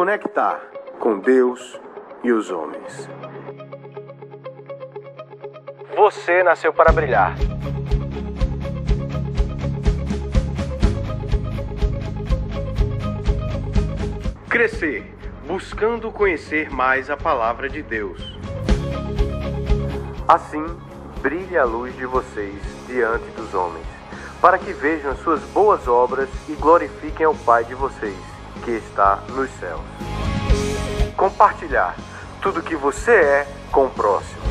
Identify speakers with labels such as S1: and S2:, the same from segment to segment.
S1: conectar com Deus e os homens. Você nasceu para brilhar. Crescer, buscando conhecer mais a palavra de Deus. Assim, brilhe a luz de vocês diante dos homens, para que vejam as suas boas obras e glorifiquem ao Pai de vocês, que está nos céus. Compartilhar tudo que você é com o próximo.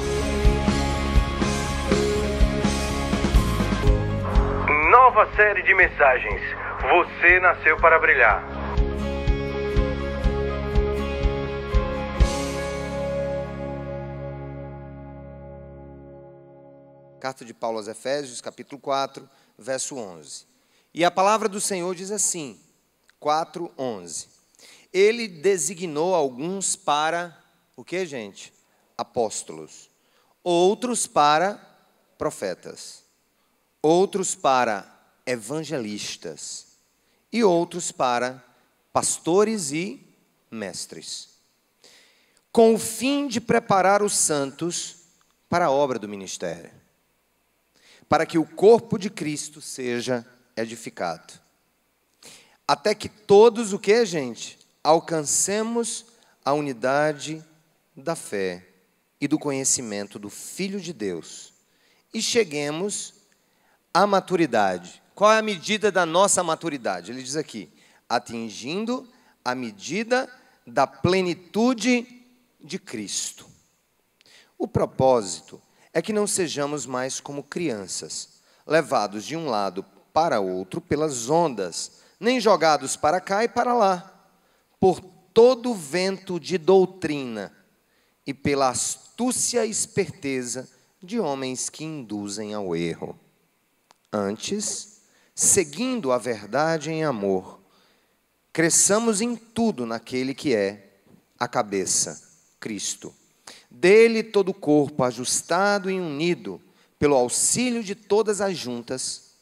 S1: Nova série de mensagens. Você nasceu para brilhar.
S2: Carta de Paulo aos Efésios, capítulo 4, verso 11. E a palavra do Senhor diz assim, 4:11. Ele designou alguns para, o que, gente? Apóstolos. Outros para profetas. Outros para evangelistas. E outros para pastores e mestres. Com o fim de preparar os santos para a obra do ministério, para que o corpo de Cristo seja edificado. Até que todos, o que, gente? Alcancemos a unidade da fé e do conhecimento do Filho de Deus e cheguemos à maturidade. Qual é a medida da nossa maturidade? Ele diz aqui, atingindo a medida da plenitude de Cristo. O propósito é que não sejamos mais como crianças, levados de um lado para outro pelas ondas, nem jogados para cá e para lá, por todo o vento de doutrina e pela astúcia e esperteza de homens que induzem ao erro. Antes, seguindo a verdade em amor, cresçamos em tudo naquele que é a cabeça, Cristo. Dele todo o corpo, ajustado e unido, pelo auxílio de todas as juntas,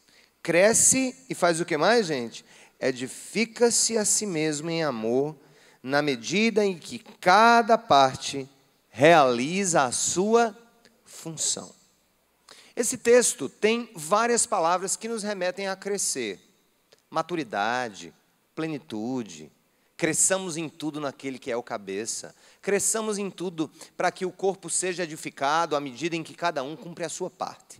S2: cresce e faz o que mais, gente? Edifica-se a si mesmo em amor, na medida em que cada parte realiza a sua função. Esse texto tem várias palavras que nos remetem a crescer. Maturidade, plenitude, cresçamos em tudo naquele que é o cabeça. Cresçamos em tudo para que o corpo seja edificado à medida em que cada um cumpre a sua parte.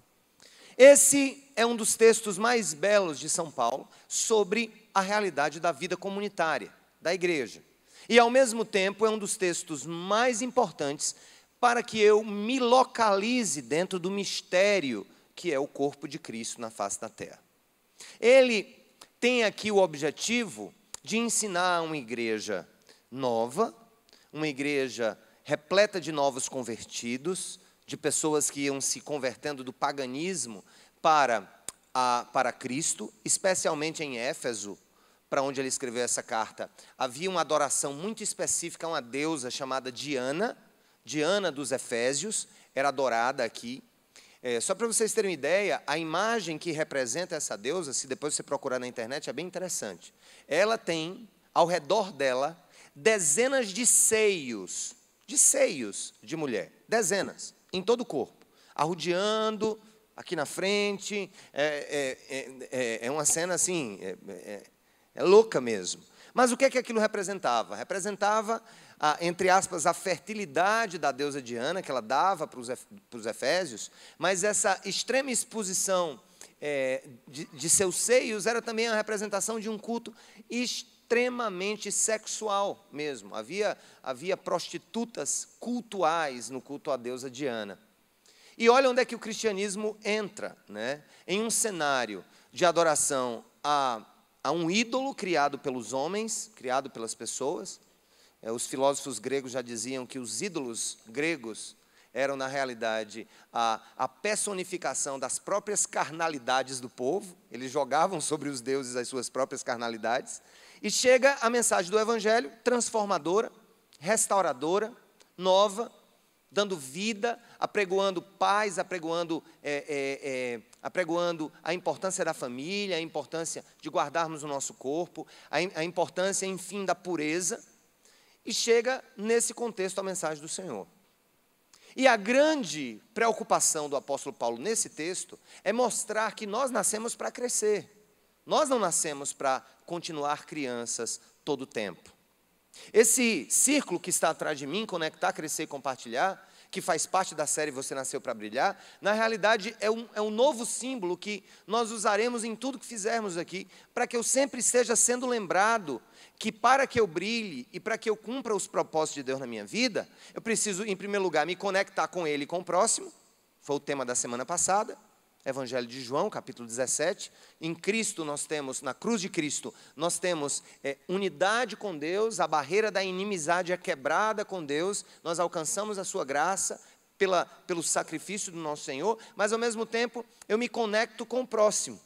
S2: Esse é um dos textos mais belos de São Paulo sobre a realidade da vida comunitária, da igreja. E, ao mesmo tempo, é um dos textos mais importantes para que eu me localize dentro do mistério que é o corpo de Cristo na face da terra. Ele tem aqui o objetivo de ensinar uma igreja nova, uma igreja repleta de novos convertidos, de pessoas que iam se convertendo do paganismo para Cristo, especialmente em Éfeso, para onde ele escreveu essa carta. Havia uma adoração muito específica a uma deusa chamada Diana, Diana dos Efésios, era adorada aqui. Só para vocês terem uma ideia, a imagem que representa essa deusa, se depois você procurar na internet, é bem interessante. Ela tem, ao redor dela, dezenas de seios de mulher, dezenas, em todo o corpo, arrodeando aqui na frente, é uma cena assim, é louca mesmo. Mas o que é que aquilo representava? Representava, entre aspas, a fertilidade da deusa Diana, que ela dava para os efésios, mas essa extrema exposição de seus seios era também a representação de um culto extremamente sexual mesmo. Havia prostitutas cultuais no culto à deusa Diana. E olha onde é que o cristianismo entra, né? Em um cenário de adoração a um ídolo criado pelos homens, criado pelas pessoas. Os filósofos gregos já diziam que os ídolos gregos eram, na realidade, a personificação das próprias carnalidades do povo. Eles jogavam sobre os deuses as suas próprias carnalidades. E chega a mensagem do Evangelho, transformadora, restauradora, nova, dando vida, apregoando paz, apregoando a importância da família, a importância de guardarmos o nosso corpo, a importância, enfim, da pureza. E chega nesse contexto a mensagem do Senhor. E a grande preocupação do apóstolo Paulo nesse texto é mostrar que nós nascemos para crescer. Nós não nascemos para continuar crianças todo o tempo. Esse círculo que está atrás de mim, conectar, crescer e compartilhar, que faz parte da série Você Nasceu para Brilhar, na realidade é um novo símbolo que nós usaremos em tudo que fizermos aqui, para que eu sempre esteja sendo lembrado que para que eu brilhe e para que eu cumpra os propósitos de Deus na minha vida, eu preciso, em primeiro lugar, me conectar com Ele e com o próximo. Foi o tema da semana passada, Evangelho de João, capítulo 17. Em Cristo nós temos, na cruz de Cristo, nós temos unidade com Deus, a barreira da inimizade é quebrada com Deus, nós alcançamos a sua graça pelo sacrifício do nosso Senhor, mas ao mesmo tempo eu me conecto com o próximo.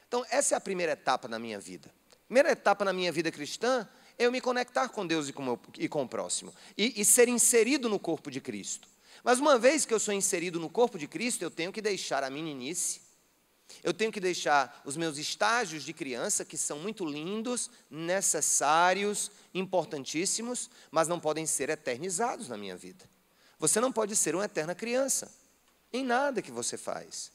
S2: Então essa é a primeira etapa na minha vida. A primeira etapa na minha vida cristã é eu me conectar com Deus e com o próximo, e ser inserido no corpo de Cristo. Mas uma vez que eu sou inserido no corpo de Cristo, eu tenho que deixar a meninice, eu tenho que deixar os meus estágios de criança, que são muito lindos, necessários, importantíssimos, mas não podem ser eternizados na minha vida. Você não pode ser uma eterna criança, em nada que você faz.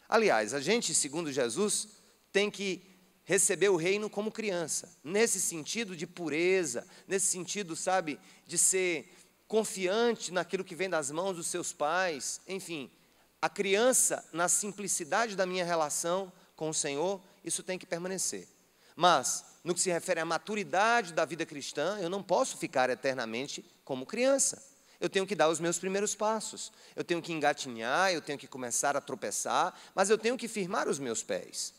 S2: Aliás, a gente, segundo Jesus, tem que receber o reino como criança, nesse sentido de pureza, nesse sentido, sabe, de ser confiante naquilo que vem das mãos dos seus pais. Enfim, a criança, na simplicidade da minha relação com o Senhor, isso tem que permanecer. Mas, no que se refere à maturidade da vida cristã, eu não posso ficar eternamente como criança. Eu tenho que dar os meus primeiros passos, eu tenho que engatinhar, eu tenho que começar a tropeçar, mas eu tenho que firmar os meus pés.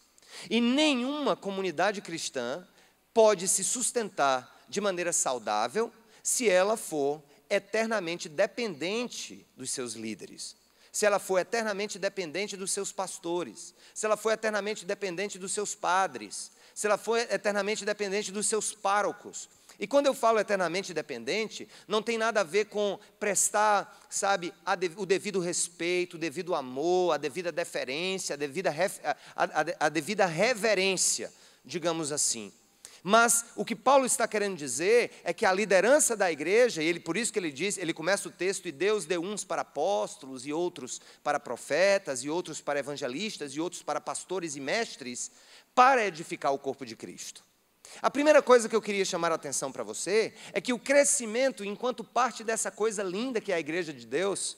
S2: E nenhuma comunidade cristã pode se sustentar de maneira saudável se ela for eternamente dependente dos seus líderes, se ela for eternamente dependente dos seus pastores, se ela for eternamente dependente dos seus padres, se ela for eternamente dependente dos seus párocos. E quando eu falo eternamente dependente, não tem nada a ver com prestar, sabe, o devido respeito, o devido amor, a devida deferência, a devida reverência, digamos assim. Mas o que Paulo está querendo dizer é que a liderança da igreja, e por isso que ele diz, ele começa o texto, e Deus deu uns para apóstolos, e outros para profetas, e outros para evangelistas, e outros para pastores e mestres, para edificar o corpo de Cristo. A primeira coisa que eu queria chamar a atenção para você, é que o crescimento, enquanto parte dessa coisa linda que é a igreja de Deus,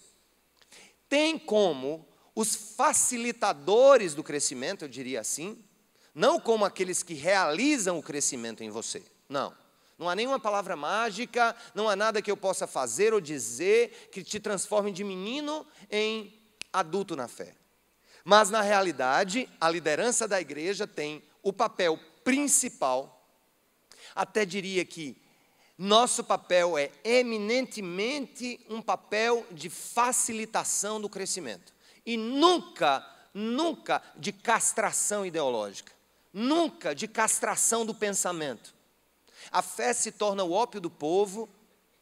S2: tem como os facilitadores do crescimento, eu diria assim, não como aqueles que realizam o crescimento em você, não. Não há nenhuma palavra mágica, não há nada que eu possa fazer ou dizer que te transforme de menino em adulto na fé. Mas, na realidade, a liderança da igreja tem o papel principal, até diria que nosso papel é eminentemente um papel de facilitação do crescimento. E nunca de castração ideológica. Nunca de castração do pensamento. A fé se torna o ópio do povo,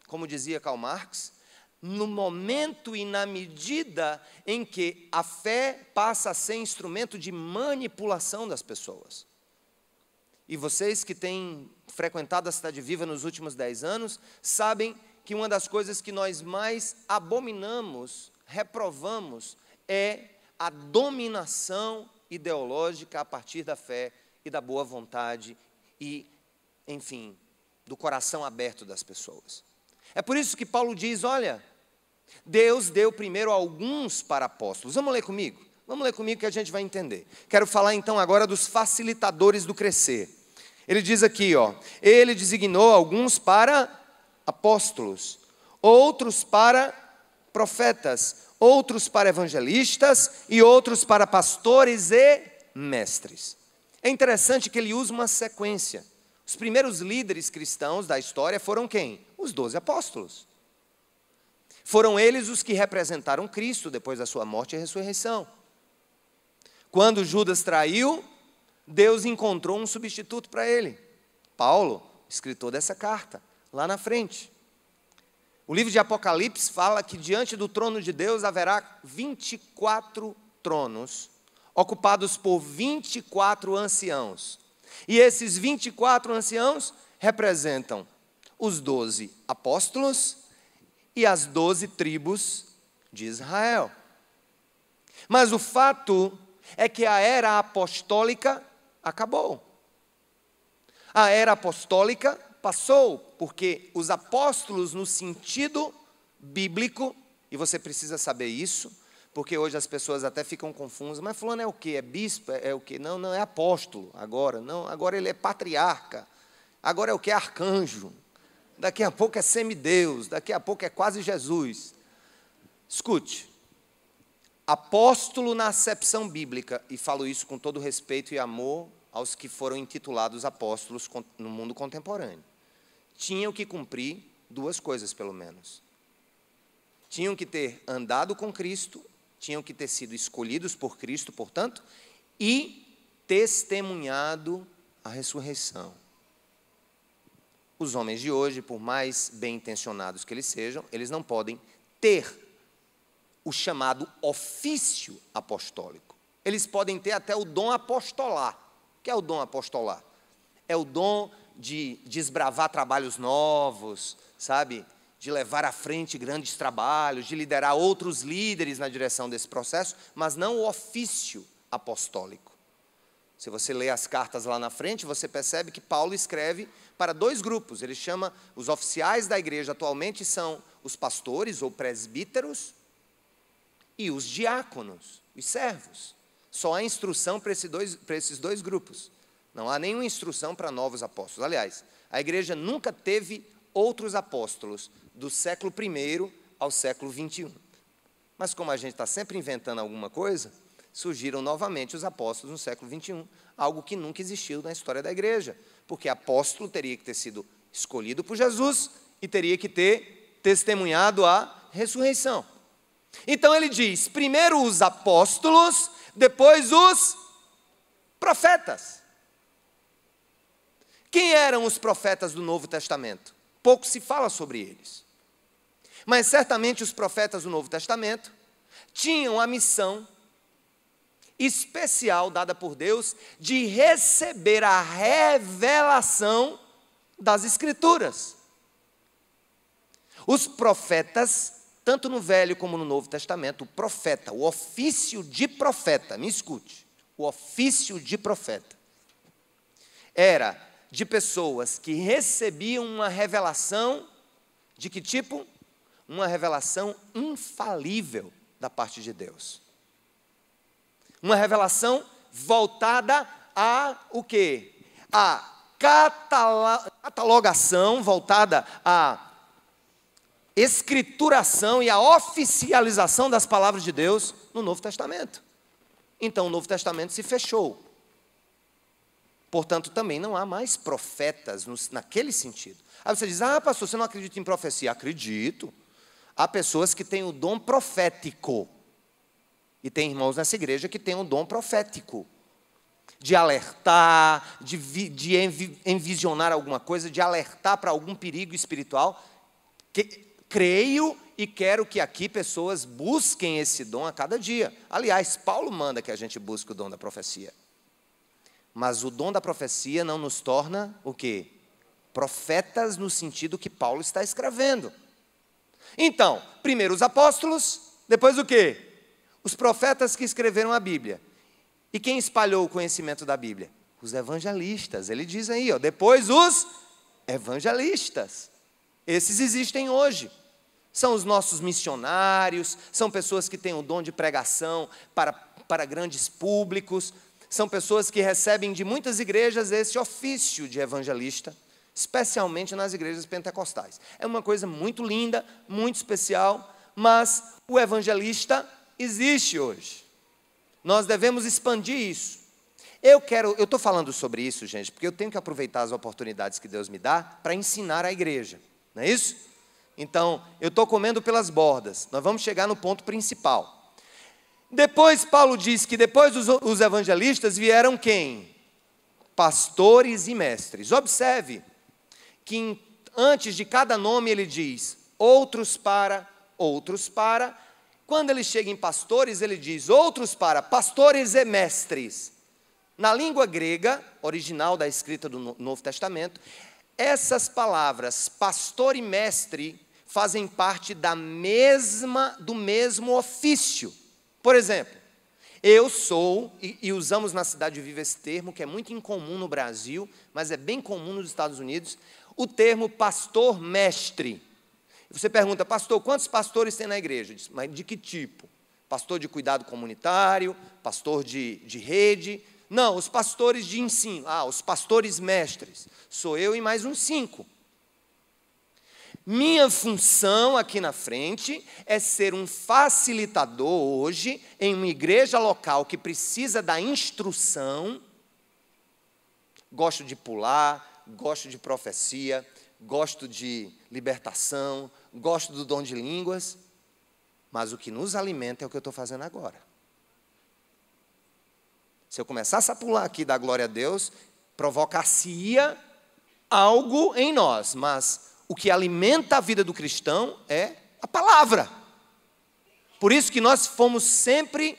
S2: como dizia Karl Marx, no momento e na medida em que a fé passa a ser instrumento de manipulação das pessoas. E vocês que têm frequentado a Cidade Viva nos últimos 10 anos, sabem que uma das coisas que nós mais abominamos, reprovamos, é a dominação ideológica a partir da fé e da boa vontade e, enfim, do coração aberto das pessoas. É por isso que Paulo diz, olha, Deus deu primeiro alguns para apóstolos. Vamos ler comigo? Vamos ler comigo que a gente vai entender. Quero falar então agora dos facilitadores do crescer. Ele diz aqui, ó, ele designou alguns para apóstolos, outros para profetas, outros para evangelistas e outros para pastores e mestres. É interessante que ele usa uma sequência. Os primeiros líderes cristãos da história foram quem? Os 12 apóstolos. Foram eles os que representaram Cristo depois da sua morte e ressurreição. Quando Judas traiu, Deus encontrou um substituto para ele. Paulo, escritor dessa carta, lá na frente. O livro de Apocalipse fala que diante do trono de Deus haverá 24 tronos, ocupados por 24 anciãos. E esses 24 anciãos representam os 12 apóstolos e as 12 tribos de Israel. Mas o fato é que a era apostólica acabou. A era apostólica passou, porque os apóstolos, no sentido bíblico, e você precisa saber isso, porque hoje as pessoas até ficam confusas, mas fulano é o quê? É bispo? É o quê? Não, é apóstolo agora. Não, agora ele é patriarca. Agora é o quê? Arcanjo. Daqui a pouco é semideus, daqui a pouco é quase Jesus. Escute, apóstolo na acepção bíblica, e falo isso com todo respeito e amor aos que foram intitulados apóstolos no mundo contemporâneo, tinham que cumprir duas coisas pelo menos. Tinham que ter andado com Cristo, tinham que ter sido escolhidos por Cristo, portanto, e testemunhado a ressurreição. Os homens de hoje, por mais bem intencionados que eles sejam, eles não podem ter o chamado ofício apostólico. Eles podem ter até o dom apostolar. O que é o dom apostolar? É o dom de desbravar trabalhos novos, sabe? De levar à frente grandes trabalhos, de liderar outros líderes na direção desse processo, mas não o ofício apostólico. Se você lê as cartas lá na frente, você percebe que Paulo escreve para dois grupos. Ele chama, os oficiais da igreja atualmente são os pastores ou presbíteros e os diáconos, os servos. Só há instrução para esses dois grupos. Não há nenhuma instrução para novos apóstolos. Aliás, a igreja nunca teve outros apóstolos do século I ao século XXI. Mas como a gente está sempre inventando alguma coisa, surgiram novamente os apóstolos no século XXI, algo que nunca existiu na história da igreja, porque apóstolo teria que ter sido escolhido por Jesus e teria que ter testemunhado a ressurreição. Então ele diz, primeiro os apóstolos, depois os profetas. Quem eram os profetas do Novo Testamento? Pouco se fala sobre eles. Mas certamente os profetas do Novo Testamento tinham a missão especial dada por Deus de receber a revelação das Escrituras. Os profetas, tanto no Velho como no Novo Testamento, o profeta, o ofício de profeta, me escute, o ofício de profeta era de pessoas que recebiam uma revelação de que tipo? Uma revelação infalível da parte de Deus. Uma revelação voltada a o quê? A catalogação, voltada à escrituração e à oficialização das palavras de Deus no Novo Testamento. Então o Novo Testamento se fechou. Portanto, também não há mais profetas naquele sentido. Aí você diz, pastor, você não acredita em profecia? Acredito. Há pessoas que têm o dom profético. E tem irmãos nessa igreja que têm o dom profético. De alertar, de envisionar alguma coisa, de alertar para algum perigo espiritual. Creio e quero que aqui pessoas busquem esse dom a cada dia. Aliás, Paulo manda que a gente busque o dom da profecia. Mas o dom da profecia não nos torna o quê? Profetas no sentido que Paulo está escrevendo. Então, primeiro os apóstolos, depois o quê? Os profetas que escreveram a Bíblia. E quem espalhou o conhecimento da Bíblia? Os evangelistas. Ele diz aí, depois os evangelistas. Esses existem hoje. São os nossos missionários, são pessoas que têm o dom de pregação para grandes públicos, são pessoas que recebem de muitas igrejas esse ofício de evangelista, especialmente nas igrejas pentecostais. É uma coisa muito linda, muito especial, mas o evangelista existe hoje. Nós devemos expandir isso. Eu estou falando sobre isso, gente, porque eu tenho que aproveitar as oportunidades que Deus me dá para ensinar a igreja, não é isso? Então, eu estou comendo pelas bordas, nós vamos chegar no ponto principal. Depois, Paulo diz que depois os evangelistas vieram quem? Pastores e mestres. Observe que antes de cada nome ele diz, outros para. Quando ele chega em pastores, ele diz, outros para pastores e mestres. Na língua grega, original da escrita do Novo Testamento, Essas palavras, pastor e mestre, fazem parte do mesmo ofício. Por exemplo, eu sou, e usamos na Cidade Viva esse termo, que é muito incomum no Brasil, mas é bem comum nos Estados Unidos, o termo pastor-mestre. Você pergunta, pastor, quantos pastores tem na igreja? Eu disse, mas de que tipo? Pastor de cuidado comunitário, pastor de rede? Não, os pastores de ensino. Os pastores mestres. Sou eu e mais uns 5. Minha função aqui na frente é ser um facilitador hoje em uma igreja local que precisa da instrução. Gosto de pular, gosto de profecia, gosto de libertação, gosto do dom de línguas, mas o que nos alimenta é o que eu estou fazendo agora. Se eu começasse a pular aqui da glória a Deus, provocaria algo em nós, mas o que alimenta a vida do cristão é a palavra. Por isso que nós fomos sempre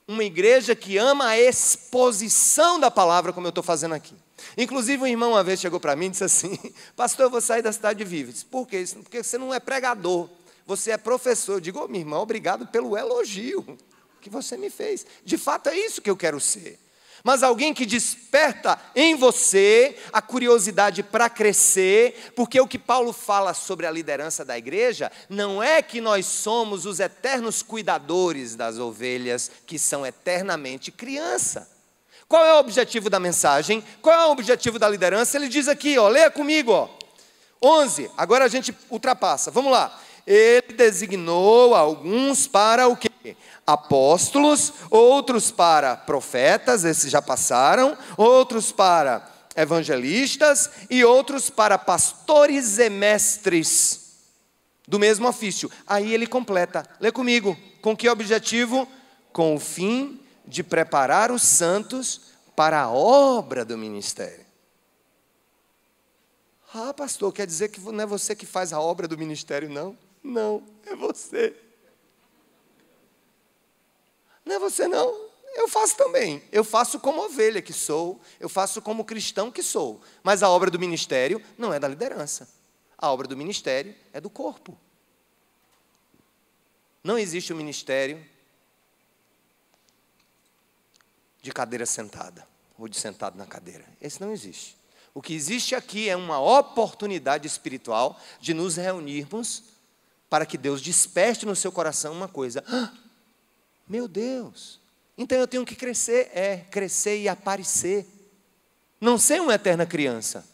S2: uma igreja que ama a exposição da palavra, como eu estou fazendo aqui. Inclusive, um irmão uma vez chegou para mim e disse assim, pastor, eu vou sair da Cidade Viva. Eu disse, por quê? Porque você não é pregador, você é professor. Eu digo, minha irmã, obrigado pelo elogio que você me fez. De fato, é isso que eu quero ser. Mas alguém que desperta em você a curiosidade para crescer, porque o que Paulo fala sobre a liderança da igreja, não é que nós somos os eternos cuidadores das ovelhas, que são eternamente criança. Qual é o objetivo da mensagem? Qual é o objetivo da liderança? Ele diz aqui, leia comigo, 11, agora a gente ultrapassa, vamos lá. Ele designou alguns para o quê? Apóstolos, outros para profetas, esses já passaram, outros para evangelistas e outros para pastores e mestres do mesmo ofício. Aí ele completa, lê comigo, com que objetivo? Com o fim de preparar os santos para a obra do ministério. Pastor, quer dizer que não é você que faz a obra do ministério, não? Não, é você. Não é você não, eu faço também. Eu faço como ovelha que sou, eu faço como cristão que sou. Mas a obra do ministério não é da liderança. A obra do ministério é do corpo. Não existe um ministério de cadeira sentada, ou de sentado na cadeira. Esse não existe. O que existe aqui é uma oportunidade espiritual de nos reunirmos para que Deus desperte no seu coração uma coisa. Meu Deus, então eu tenho que crescer, crescer e aparecer, não ser uma eterna criança.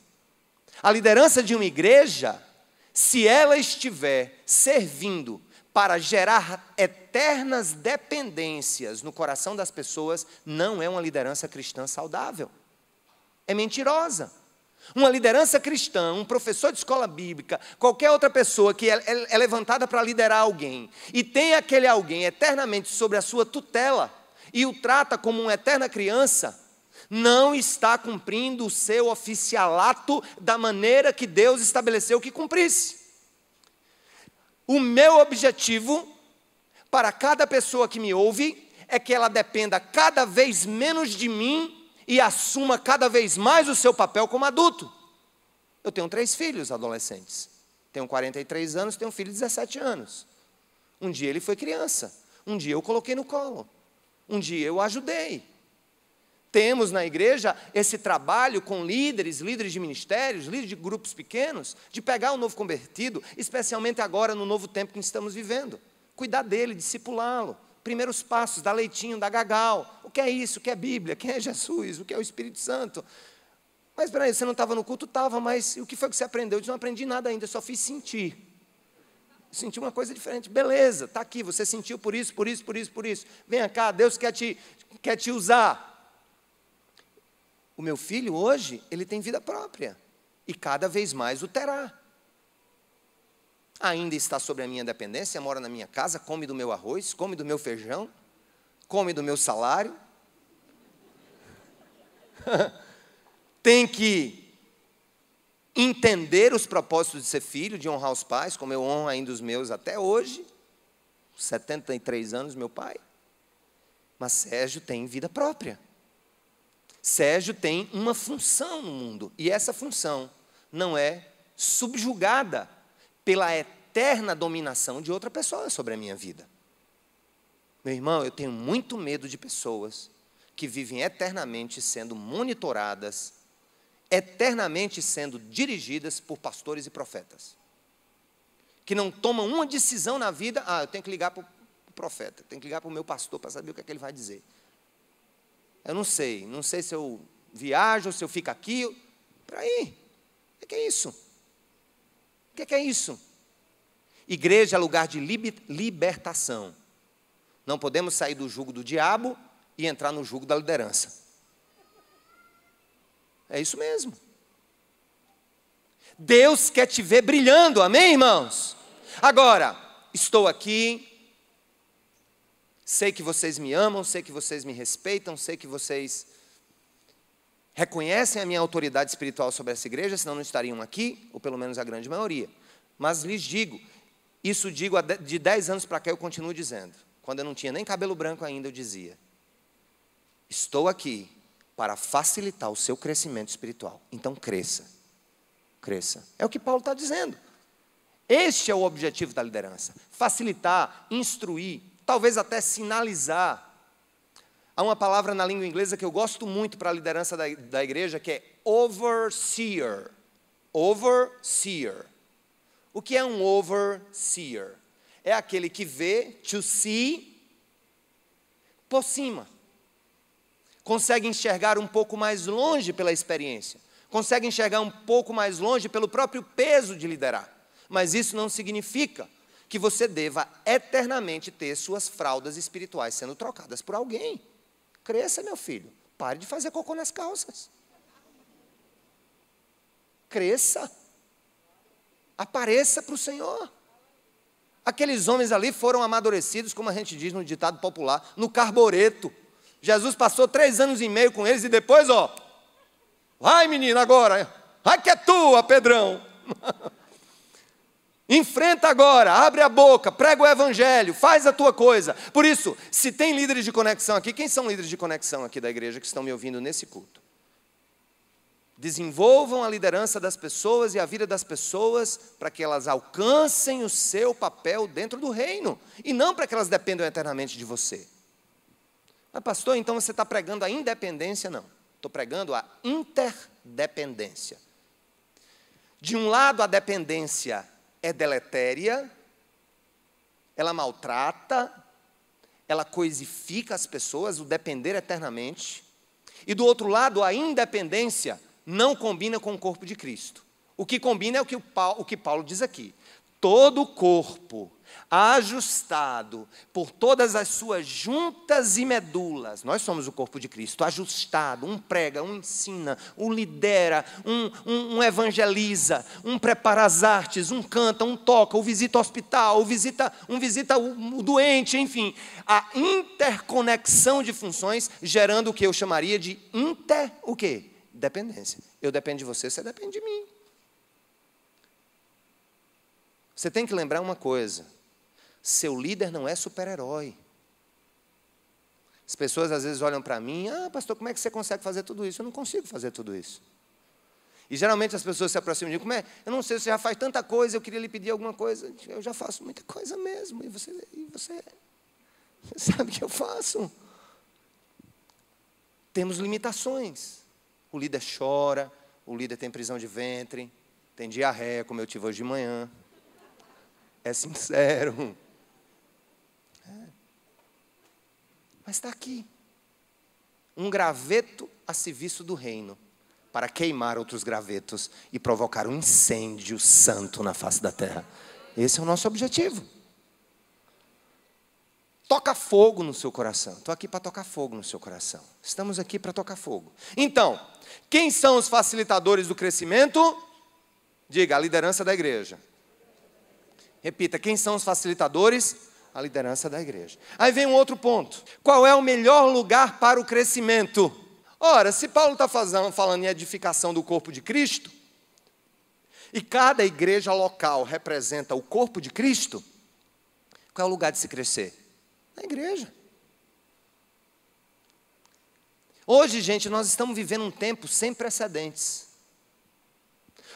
S2: A liderança de uma igreja, se ela estiver servindo para gerar eternas dependências no coração das pessoas, não é uma liderança cristã saudável, é mentirosa. Uma liderança cristã, um professor de escola bíblica, qualquer outra pessoa que é levantada para liderar alguém e tem aquele alguém eternamente sobre a sua tutela e o trata como uma eterna criança, não está cumprindo o seu oficialato da maneira que Deus estabeleceu que cumprisse. O meu objetivo para cada pessoa que me ouve é que ela dependa cada vez menos de mim e assuma cada vez mais o seu papel como adulto. Eu tenho 3 filhos adolescentes. Tenho 43 anos, tenho um filho de 17 anos. Um dia ele foi criança. Um dia eu coloquei no colo. Um dia eu ajudei. Temos na igreja esse trabalho com líderes de ministérios, líderes de grupos pequenos, de pegar o novo convertido, especialmente agora no novo tempo que estamos vivendo. Cuidar dele, discipulá-lo. Primeiros passos, dar leitinho, dar gagal. O que é isso? O que é Bíblia? Quem é Jesus? O que é o Espírito Santo? Mas espera aí, você não estava no culto? Estava, mas o que foi que você aprendeu? Eu disse, não aprendi nada ainda, eu só fiz sentir. Senti uma coisa diferente. Beleza, está aqui, você sentiu por isso. Venha cá, Deus quer te usar. O meu filho hoje, ele tem vida própria. E cada vez mais o terá. Ainda está sob a minha dependência, mora na minha casa, come do meu arroz, come do meu feijão, come do meu salário. Tem que entender os propósitos de ser filho, de honrar os pais, como eu honro ainda os meus até hoje. 73 anos, meu pai. Mas Sérgio tem vida própria. Sérgio tem uma função no mundo, e essa função não é subjugada pela eterna dominação de outra pessoa sobre a minha vida. Meu irmão, eu tenho muito medo de pessoas que vivem eternamente sendo monitoradas, eternamente sendo dirigidas por pastores e profetas, que não tomam uma decisão na vida. Eu tenho que ligar para o profeta, tenho que ligar para o meu pastor para saber o que é que ele vai dizer. Eu não sei se eu viajo, se eu fico aqui. Peraí, o que é isso? O que é isso? Igreja é lugar de libertação. Não podemos sair do jugo do diabo e entrar no jugo da liderança. É isso mesmo. Deus quer te ver brilhando, amém, irmãos? Agora, estou aqui, sei que vocês me amam, sei que vocês me respeitam, sei que vocês reconhecem a minha autoridade espiritual sobre essa igreja, senão não estariam aqui, ou pelo menos a grande maioria. Mas lhes digo, isso digo de 10 anos para cá, eu continuo dizendo. Quando eu não tinha nem cabelo branco ainda, eu dizia: estou aqui para facilitar o seu crescimento espiritual. Então cresça, cresça. É o que Paulo está dizendo. Este é o objetivo da liderança: facilitar, instruir, talvez até sinalizar. Há uma palavra na língua inglesa que eu gosto muito para a liderança da igreja, que é overseer. Overseer. O que é um overseer? É aquele que vê, to see, por cima. Consegue enxergar um pouco mais longe pela experiência. Consegue enxergar um pouco mais longe pelo próprio peso de liderar. Mas isso não significa que você deva eternamente ter suas fraldas espirituais sendo trocadas por alguém. Cresça, meu filho. Pare de fazer cocô nas calças. Cresça. Apareça para o Senhor. Aqueles homens ali foram amadurecidos, como a gente diz no ditado popular, no carbureto. Jesus passou 3 anos e meio com eles e depois, vai menino agora, vai que é tua, Pedrão. Enfrenta agora, abre a boca, prega o evangelho, faz a tua coisa. Por isso, se tem líderes de conexão aqui, quem são líderes de conexão aqui da igreja que estão me ouvindo nesse culto? Desenvolvam a liderança das pessoas e a vida das pessoas para que elas alcancem o seu papel dentro do reino, e não para que elas dependam eternamente de você. Mas pastor, então você está pregando a independência? Não, estou pregando a interdependência. De um lado, a dependência é deletéria, ela maltrata, ela coisifica as pessoas, o depender eternamente. E do outro lado, a independência não combina com o corpo de Cristo. O que combina é o que Paulo diz aqui. Todo o corpo, ajustado por todas as suas juntas e medulas, nós somos o corpo de Cristo, ajustado, um prega, um ensina, um lidera, um evangeliza, um prepara as artes, um canta, um toca, um visita o hospital, um visita o doente, enfim, a interconexão de funções, gerando o que eu chamaria de o quê? Dependência. Eu dependo de você, você depende de mim. Você tem que lembrar uma coisa: seu líder não é super-herói. As pessoas às vezes olham para mim: pastor, como é que você consegue fazer tudo isso? Eu não consigo fazer tudo isso. E geralmente as pessoas se aproximam de mim: eu não sei, você já faz tanta coisa, eu queria lhe pedir alguma coisa. Eu já faço muita coisa mesmo, e você sabe que eu faço. Temos limitações. O líder chora, o líder tem prisão de ventre, tem diarreia, como eu tive hoje de manhã. É sincero. Mas está aqui. Um graveto a serviço do reino, para queimar outros gravetos e provocar um incêndio santo na face da terra. Esse é o nosso objetivo. Toca fogo no seu coração. Estou aqui para tocar fogo no seu coração. Estamos aqui para tocar fogo. Então, quem são os facilitadores do crescimento? Diga, a liderança da igreja. Repita, quem são os facilitadores? A liderança da igreja. Aí vem um outro ponto. Qual é o melhor lugar para o crescimento? Ora, se Paulo está falando em edificação do corpo de Cristo, e cada igreja local representa o corpo de Cristo, qual é o lugar de se crescer? Na igreja. Hoje, gente, nós estamos vivendo um tempo sem precedentes.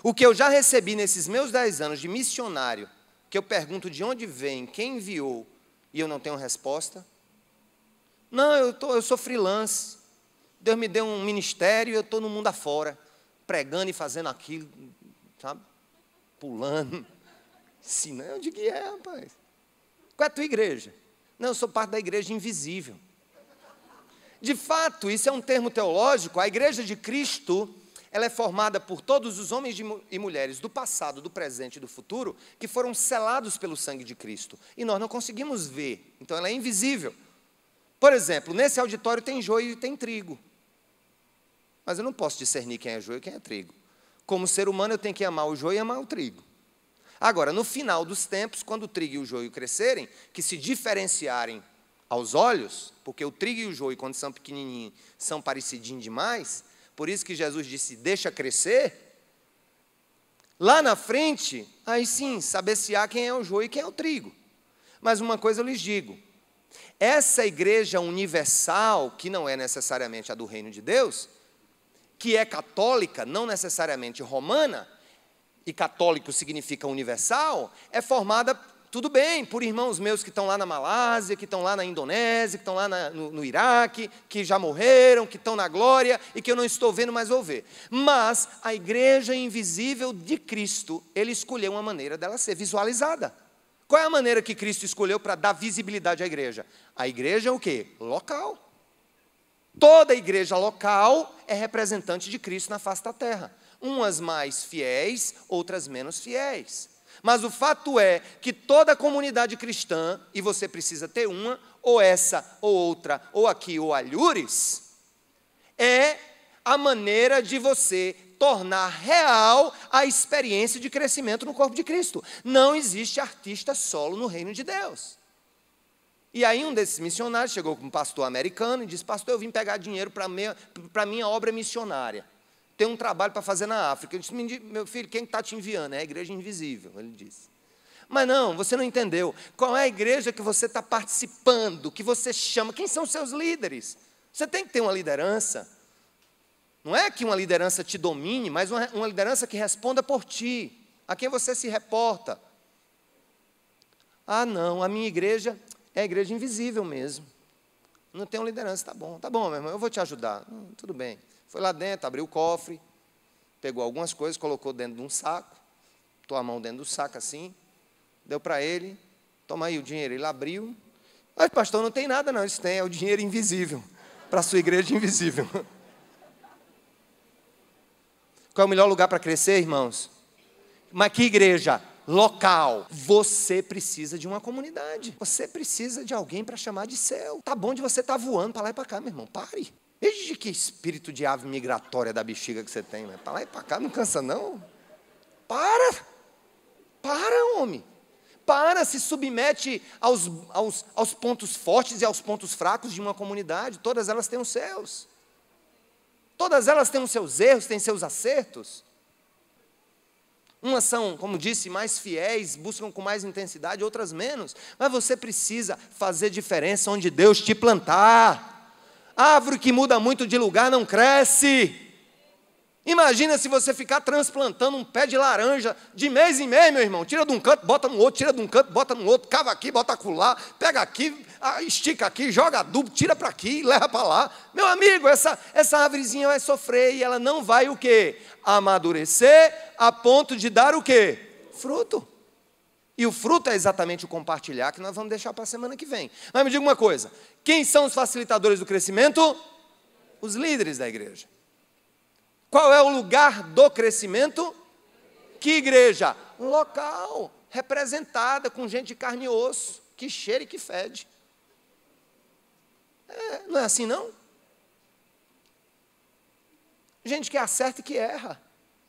S2: O que eu já recebi nesses meus 10 anos de missionário, que eu pergunto de onde vem, quem enviou, e eu não tenho resposta. Não, eu sou freelance. Deus me deu um ministério e eu estou no mundo afora, pregando e fazendo aquilo, sabe? Pulando. Sim, não, eu digo, rapaz. Qual é a tua igreja? Não, eu sou parte da igreja invisível. De fato, isso é um termo teológico. A igreja de Cristo, ela é formada por todos os homens e mulheres do passado, do presente e do futuro, que foram selados pelo sangue de Cristo. E nós não conseguimos ver, então ela é invisível. Por exemplo, nesse auditório tem joio e tem trigo. Mas eu não posso discernir quem é joio e quem é trigo. Como ser humano, eu tenho que amar o joio e amar o trigo. Agora, no final dos tempos, quando o trigo e o joio crescerem, que se diferenciarem aos olhos, porque o trigo e o joio, quando são pequenininhos, são parecidinhos demais, por isso que Jesus disse, deixa crescer. Lá na frente, aí sim, saber-se-á quem é o joio e quem é o trigo. Mas uma coisa eu lhes digo, essa igreja universal, que não é necessariamente a do reino de Deus, que é católica, não necessariamente romana, e católico significa universal, é formada, tudo bem, por irmãos meus que estão lá na Malásia, que estão lá na Indonésia, que estão lá no Iraque, que já morreram, que estão na glória, e que eu não estou vendo, mas vou ver. Mas a igreja invisível de Cristo, Ele escolheu uma maneira dela ser visualizada. Qual é a maneira que Cristo escolheu para dar visibilidade à igreja? A igreja é o quê? Local. Toda igreja local é representante de Cristo na face da terra. Umas mais fiéis, outras menos fiéis. Mas o fato é que toda a comunidade cristã, e você precisa ter uma, ou essa, ou outra, ou aqui, ou alhures, é a maneira de você tornar real a experiência de crescimento no corpo de Cristo. Não existe artista solo no reino de Deus. E aí um desses missionários chegou com um pastor americano e disse, pastor, eu vim pegar dinheiro para a minha obra missionária. Tem um trabalho para fazer na África. Eu disse, meu filho, quem está te enviando? É a igreja invisível, ele disse. Mas não, você não entendeu. Qual é a igreja que você está participando, que você chama? Quem são os seus líderes? Você tem que ter uma liderança. Não é que uma liderança te domine, mas uma liderança que responda por ti, a quem você se reporta. Ah, não, a minha igreja é a igreja invisível mesmo. Não tenho liderança, tá bom, meu irmão, eu vou te ajudar. Tudo bem. Foi lá dentro, abriu o cofre, pegou algumas coisas, colocou dentro de um saco, botou a mão dentro do saco assim, deu para ele, toma aí o dinheiro. Ele abriu. Mas, pastor, não tem nada não, isso tem, é o dinheiro invisível, para a sua igreja invisível. Qual é o melhor lugar para crescer, irmãos? Mas que igreja? Local. Você precisa de uma comunidade. Você precisa de alguém para chamar de seu. Tá bom de você estar voando para lá e para cá, meu irmão. Pare. Veja que espírito de ave migratória da bexiga que você tem. Para lá e para cá, não cansa não. Para, homem. Para, se submete aos pontos fortes e aos pontos fracos de uma comunidade. Todas elas têm os seus. Todas elas têm os seus erros, têm seus acertos. Umas são, como disse, mais fiéis, buscam com mais intensidade, outras menos. Mas você precisa fazer diferença onde Deus te plantar. Árvore que muda muito de lugar não cresce. Imagina se você ficar transplantando um pé de laranja de mês em mês, meu irmão. Tira de um canto, bota no outro, tira de um canto, bota no outro, cava aqui, bota acolá, pega aqui, estica aqui, joga adubo, tira para aqui, leva para lá. Meu amigo, essa árvorezinha vai sofrer e ela não vai o quê? Amadurecer a ponto de dar o quê? Fruto. E o fruto é exatamente o compartilhar, que nós vamos deixar para a semana que vem. Mas me diga uma coisa, quem são os facilitadores do crescimento? Os líderes da igreja. Qual é o lugar do crescimento? Que igreja? Local, representada com gente de carne e osso, que cheira e que fede. Não é assim não? Gente que acerta e que erra.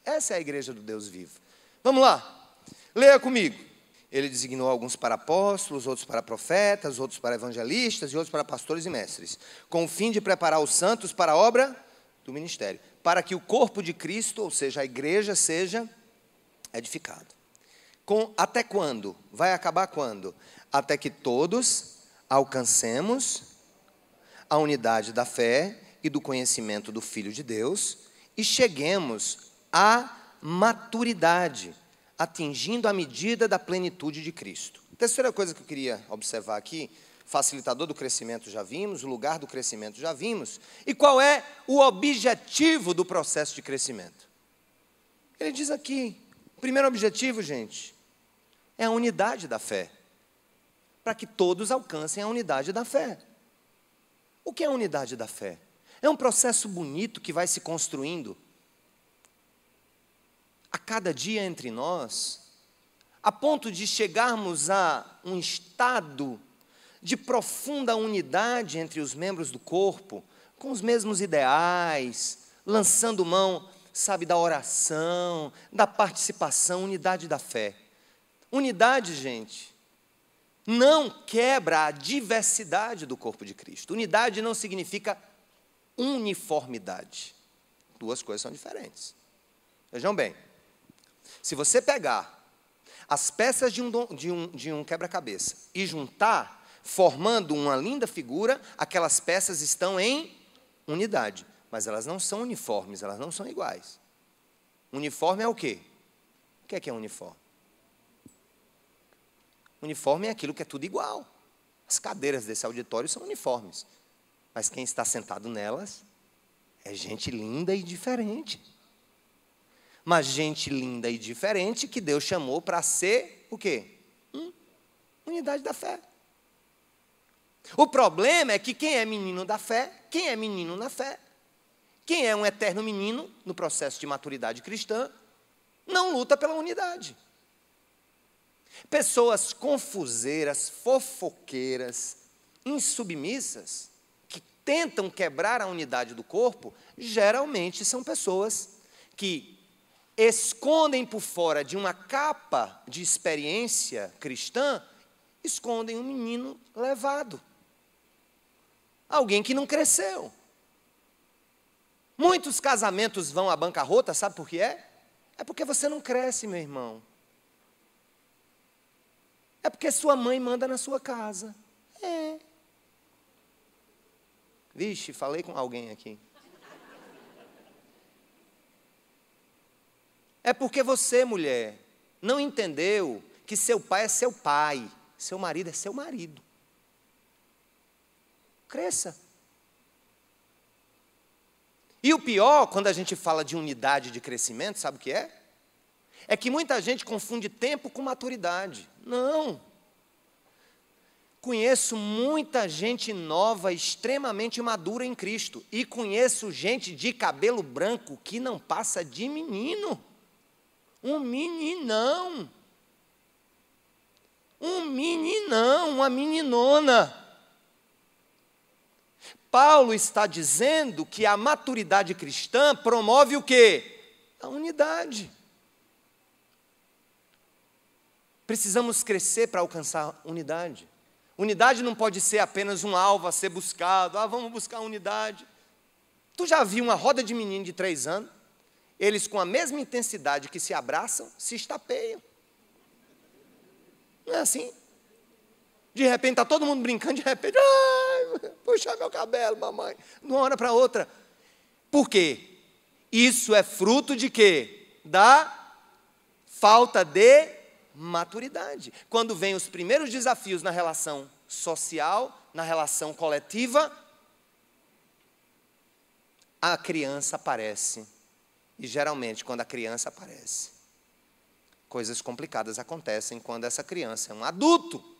S2: Essa é a igreja do Deus vivo. Vamos lá, leia comigo. Ele designou alguns para apóstolos, outros para profetas, outros para evangelistas e outros para pastores e mestres, com o fim de preparar os santos para a obra do ministério, para que o corpo de Cristo, ou seja, a igreja, seja edificado. Até quando? Vai acabar quando? Até que todos alcancemos a unidade da fé e do conhecimento do Filho de Deus e cheguemos à maturidade, atingindo a medida da plenitude de Cristo. Terceira coisa que eu queria observar aqui, facilitador do crescimento já vimos, o lugar do crescimento já vimos, e qual é o objetivo do processo de crescimento? Ele diz aqui, o primeiro objetivo, gente, é a unidade da fé, para que todos alcancem a unidade da fé. O que é a unidade da fé? É um processo bonito que vai se construindo a cada dia entre nós, a ponto de chegarmos a um estado de profunda unidade entre os membros do corpo, com os mesmos ideais, lançando mão, sabe, da oração, da participação, unidade da fé. Unidade, gente, não quebra a diversidade do corpo de Cristo. Unidade não significa uniformidade. Duas coisas são diferentes. Vejam bem, se você pegar as peças de um quebra-cabeça e juntar, formando uma linda figura, aquelas peças estão em unidade, mas elas não são uniformes, elas não são iguais. Uniforme é o quê? O que é uniforme? Uniforme é aquilo que é tudo igual. As cadeiras desse auditório são uniformes, mas quem está sentado nelas é gente linda e diferente. Mas gente linda e diferente que Deus chamou para ser o quê? Unidade da fé. O problema é que quem é menino da fé, quem é menino na fé, quem é um eterno menino no processo de maturidade cristã, não luta pela unidade. Pessoas confuseiras, fofoqueiras, insubmissas, que tentam quebrar a unidade do corpo, geralmente são pessoas que escondem por fora de uma capa de experiência cristã, escondem um menino levado. Alguém que não cresceu. Muitos casamentos vão à bancarrota, sabe por que é? É porque você não cresce, meu irmão. É porque sua mãe manda na sua casa. É. Vixe, falei com alguém aqui. É porque você, mulher, não entendeu que seu pai é seu pai, seu marido é seu marido. Cresça. E o pior, quando a gente fala de unidade de crescimento, sabe o que é? É que muita gente confunde tempo com maturidade. Não. Conheço muita gente nova, extremamente madura em Cristo. E conheço gente de cabelo branco que não passa de menino. Um meninão. Um meninão, uma meninona. Paulo está dizendo que a maturidade cristã promove o quê? A unidade. Precisamos crescer para alcançar unidade. Unidade não pode ser apenas um alvo a ser buscado. Vamos buscar unidade. Tu já viu uma roda de menino de 3 anos? Eles, com a mesma intensidade que se abraçam, se estapeiam. Não é assim? De repente, está todo mundo brincando, de repente, puxa meu cabelo, mamãe. De uma hora para outra. Por quê? Isso é fruto de quê? Da falta de maturidade. Quando vem os primeiros desafios na relação social, na relação coletiva, a criança aparece. E geralmente, quando a criança aparece, coisas complicadas acontecem quando essa criança é um adulto.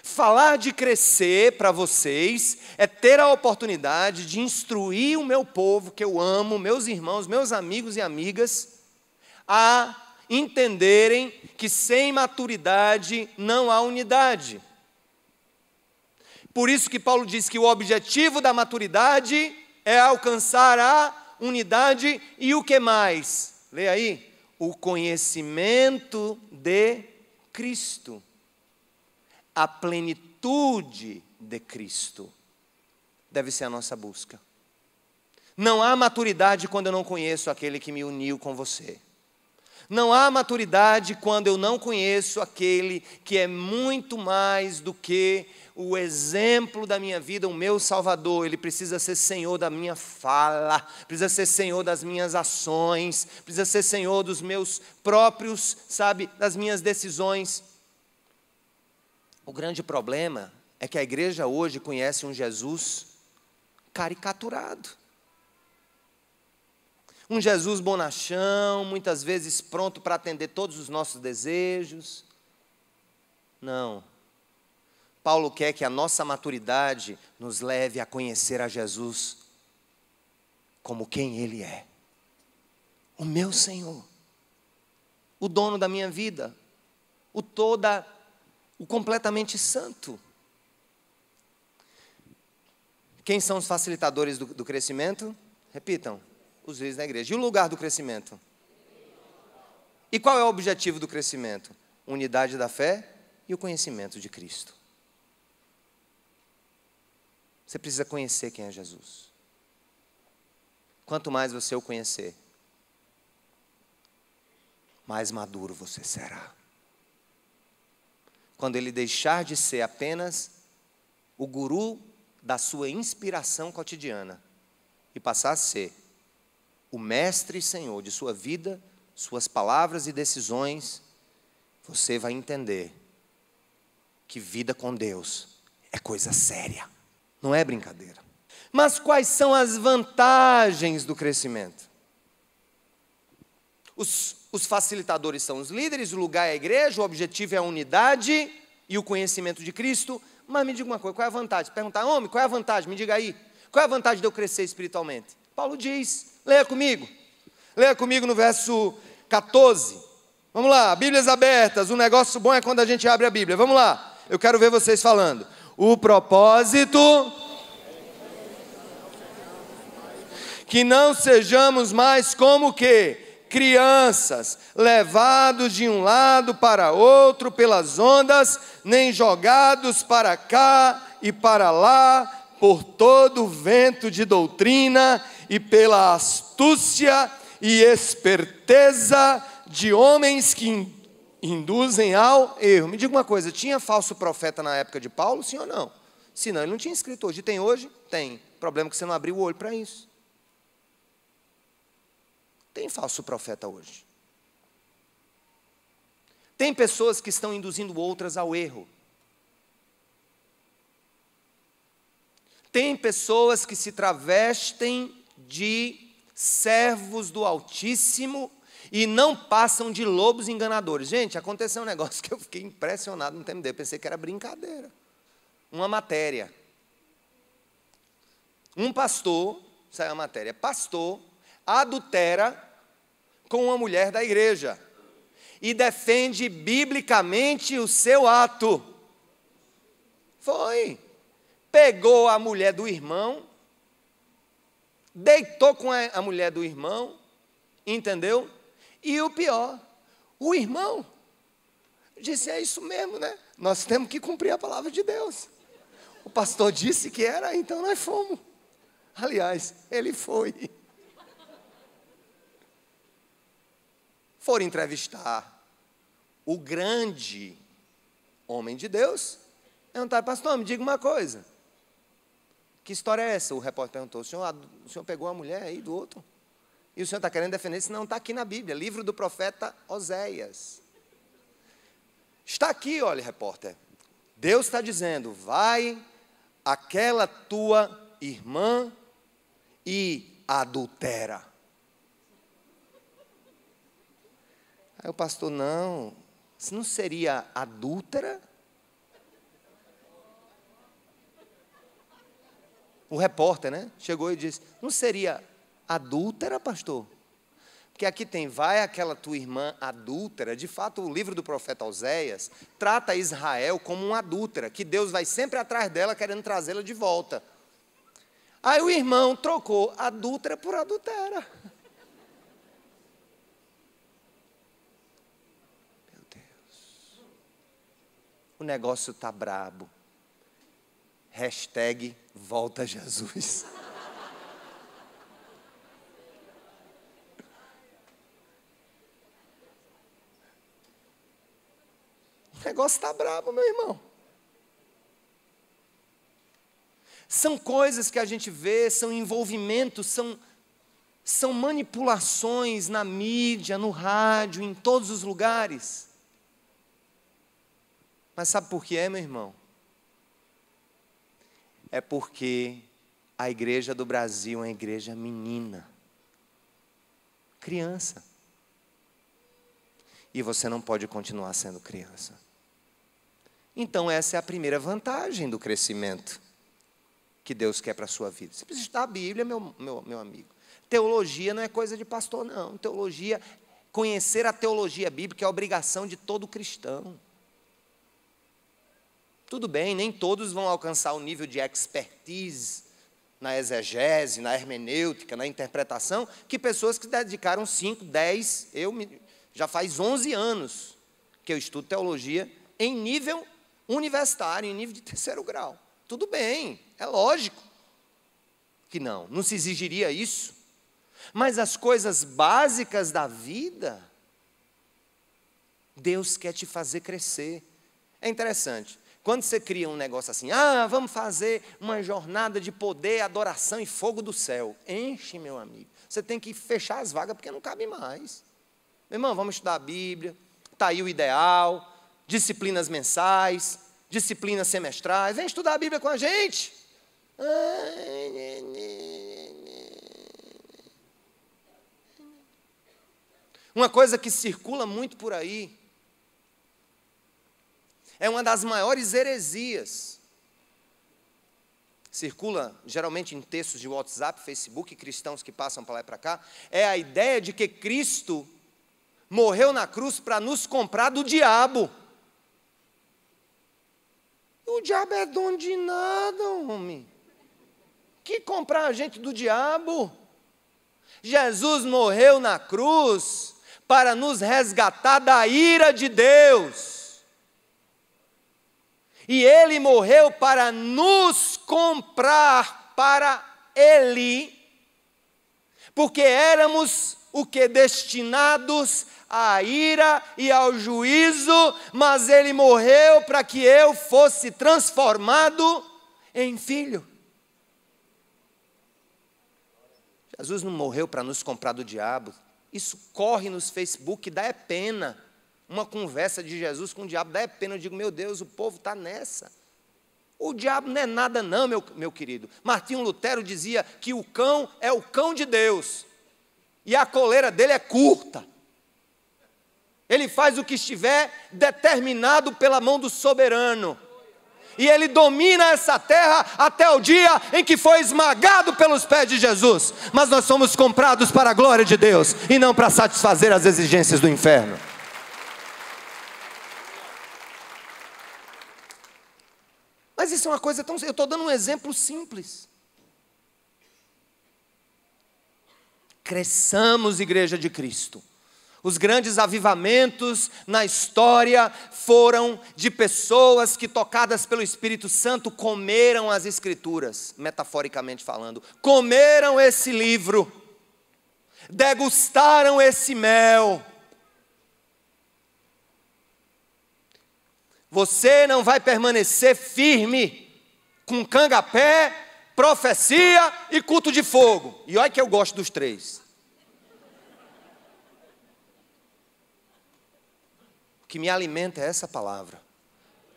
S2: Falar de crescer para vocês é ter a oportunidade de instruir o meu povo, que eu amo, meus irmãos, meus amigos e amigas, a entenderem que sem maturidade não há unidade. Por isso que Paulo diz que o objetivo da maturidade é alcançar a unidade e o que mais? Lê aí. O conhecimento de Cristo. A plenitude de Cristo. Deve ser a nossa busca. Não há maturidade quando eu não conheço aquele que me uniu com você. Não há maturidade quando eu não conheço aquele que é muito mais do que o exemplo da minha vida, o meu Salvador. Ele precisa ser Senhor da minha fala, precisa ser Senhor das minhas ações, precisa ser Senhor dos meus próprios, das minhas decisões. O grande problema é que a igreja hoje conhece um Jesus caricaturado. Um Jesus bonachão, muitas vezes pronto para atender todos os nossos desejos. Não. Paulo quer que a nossa maturidade nos leve a conhecer a Jesus como quem Ele é. O meu Senhor, o dono da minha vida, o completamente santo. Quem são os facilitadores do crescimento? Repitam. Os líderes da igreja. E o lugar do crescimento? E qual é o objetivo do crescimento? Unidade da fé e o conhecimento de Cristo. Você precisa conhecer quem é Jesus. Quanto mais você o conhecer, mais maduro você será. Quando ele deixar de ser apenas o guru da sua inspiração cotidiana e passar a ser o mestre e senhor de sua vida, suas palavras e decisões, você vai entender que vida com Deus é coisa séria, não é brincadeira. Mas quais são as vantagens do crescimento? Os facilitadores são os líderes, o lugar é a igreja, o objetivo é a unidade e o conhecimento de Cristo. Mas me diga uma coisa, qual é a vantagem? Perguntar, homem, qual é a vantagem? Me diga aí, qual é a vantagem de eu crescer espiritualmente? Paulo diz, leia comigo no verso 14, vamos lá, Bíblias abertas, o negócio bom é quando a gente abre a Bíblia, vamos lá, eu quero ver vocês falando, o propósito, que não sejamos mais como que? Crianças, levados de um lado para outro pelas ondas, nem jogados para cá e para lá, por todo o vento de doutrina e pela astúcia e esperteza de homens que induzem ao erro. Me diga uma coisa, tinha falso profeta na época de Paulo, sim ou não? Se não, ele não tinha escrito hoje. Tem hoje? Tem. O problema é que você não abriu o olho para isso. Tem falso profeta hoje. Tem pessoas que estão induzindo outras ao erro. Tem pessoas que se travestem de servos do Altíssimo e não passam de lobos enganadores. Gente, aconteceu um negócio que eu fiquei impressionado no TMD, eu pensei que era brincadeira. Uma matéria. Um pastor, saiu a matéria, pastor adultera com uma mulher da igreja e defende biblicamente o seu ato. Foi. Pegou a mulher do irmão, deitou com a mulher do irmão, entendeu? E o pior, o irmão disse, é isso mesmo, né? Nós temos que cumprir a palavra de Deus. O pastor disse que era, então nós fomos. Aliás, ele foi. Foram entrevistar o grande homem de Deus. Perguntaram, pastor, me diga uma coisa. Que história é essa? O repórter perguntou, o senhor pegou a mulher aí do outro? E o senhor está querendo defender isso? Não, está aqui na Bíblia, livro do profeta Oséias. Está aqui, olha, repórter. Deus está dizendo, vai aquela tua irmã e adultera. Aí o pastor, não, isso não seria adúltera? O repórter, né, chegou e disse, não seria adúltera, pastor? Porque aqui tem, vai aquela tua irmã adúltera. De fato, o livro do profeta Oséias trata Israel como uma adúltera, que Deus vai sempre atrás dela, querendo trazê-la de volta. Aí o irmão trocou adúltera por adultera. Meu Deus. O negócio está brabo. Hashtag volta Jesus. negócio está brabo, meu irmão. São coisas que a gente vê, são envolvimentos, são manipulações na mídia, no rádio, em todos os lugares. Mas sabe por que é, meu irmão? É porque a igreja do Brasil é uma igreja menina, criança. E você não pode continuar sendo criança. Então essa é a primeira vantagem do crescimento que Deus quer para a sua vida. Você precisa estudar a Bíblia, meu amigo. Teologia não é coisa de pastor, não. Teologia, conhecer a teologia bíblica é obrigação de todo cristão. Tudo bem, nem todos vão alcançar o nível de expertise na exegese, na hermenêutica, na interpretação, que pessoas que dedicaram 5, 10, já faz 11 anos que eu estudo teologia em nível universitário, em nível de 3º grau. Tudo bem, é lógico que não se exigiria isso. Mas as coisas básicas da vida, Deus quer te fazer crescer. É interessante, quando você cria um negócio assim, vamos fazer uma jornada de poder, adoração e fogo do céu. Enche, meu amigo. Você tem que fechar as vagas porque não cabe mais. Meu irmão, vamos estudar a Bíblia, está aí o ideal, disciplinas mensais, disciplinas semestrais. Vem estudar a Bíblia com a gente. Uma coisa que circula muito por aí, é uma das maiores heresias. Circula geralmente em textos de WhatsApp, Facebook, cristãos que passam para lá e para cá, é a ideia de que Cristo morreu na cruz para nos comprar do diabo. O diabo é dono de nada, homem. Que comprar a gente do diabo? Jesus morreu na cruz para nos resgatar da ira de Deus. E Ele morreu para nos comprar para Ele, porque éramos o que? Destinados à ira e ao juízo, mas Ele morreu para que eu fosse transformado em filho. Jesus não morreu para nos comprar do diabo. Isso corre nos Facebook, dá pena. Uma conversa de Jesus com o diabo dá pena. Eu digo, meu Deus, o povo está nessa. O diabo não é nada não, meu querido. Martinho Lutero dizia que o cão é o cão de Deus. E a coleira dele é curta. Ele faz o que estiver determinado pela mão do soberano. E ele domina essa terra até o dia em que foi esmagado pelos pés de Jesus. Mas nós somos comprados para a glória de Deus e não para satisfazer as exigências do inferno. Mas isso é uma coisa tão... Eu estou dando um exemplo simples. Cresçamos, igreja de Cristo. Os grandes avivamentos na história foram de pessoas que, tocadas pelo Espírito Santo, comeram as Escrituras, metaforicamente falando. Comeram esse livro, degustaram esse mel. Você não vai permanecer firme com canga-pé, profecia e culto de fogo. E olha que eu gosto dos 3. O que me alimenta é essa palavra.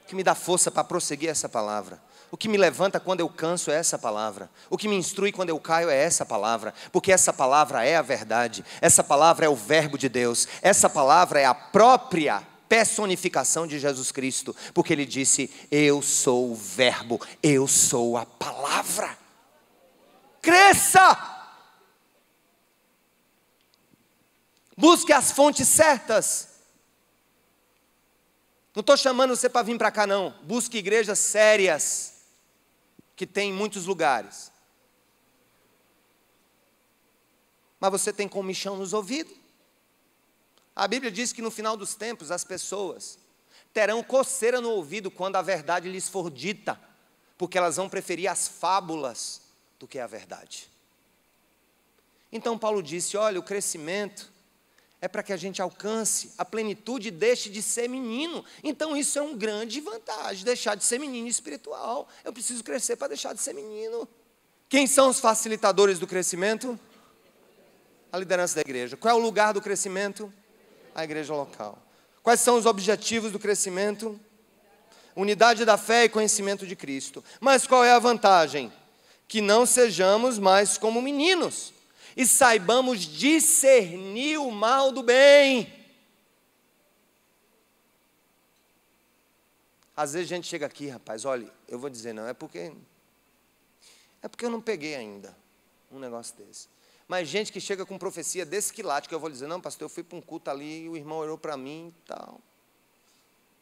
S2: O que me dá força para prosseguir é essa palavra. O que me levanta quando eu canso é essa palavra. O que me instrui quando eu caio é essa palavra. Porque essa palavra é a verdade. Essa palavra é o verbo de Deus. Essa palavra é a própria personificação de Jesus Cristo, porque Ele disse, eu sou o verbo, eu sou a palavra. Cresça! Busque as fontes certas. Não estou chamando você para vir para cá não, busque igrejas sérias, que tem em muitos lugares. Mas você tem comichão nos ouvidos. A Bíblia diz que no final dos tempos as pessoas terão coceira no ouvido quando a verdade lhes for dita, porque elas vão preferir as fábulas do que a verdade. Então Paulo disse, olha, o crescimento é para que a gente alcance a plenitude e deixe de ser menino. Então isso é uma grande vantagem, deixar de ser menino espiritual. Eu preciso crescer para deixar de ser menino. Quem são os facilitadores do crescimento? A liderança da igreja. Qual é o lugar do crescimento? A igreja local. Quais são os objetivos do crescimento? Unidade da fé e conhecimento de Cristo. Mas qual é a vantagem? Que não sejamos mais como meninos e saibamos discernir o mal do bem. Às vezes a gente chega aqui, rapaz, olha, eu vou dizer não, é porque eu não peguei ainda um negócio desse. Mas gente que chega com profecia desse quilate, que eu vou dizer, não, pastor, eu fui para um culto ali e o irmão orou para mim e tal.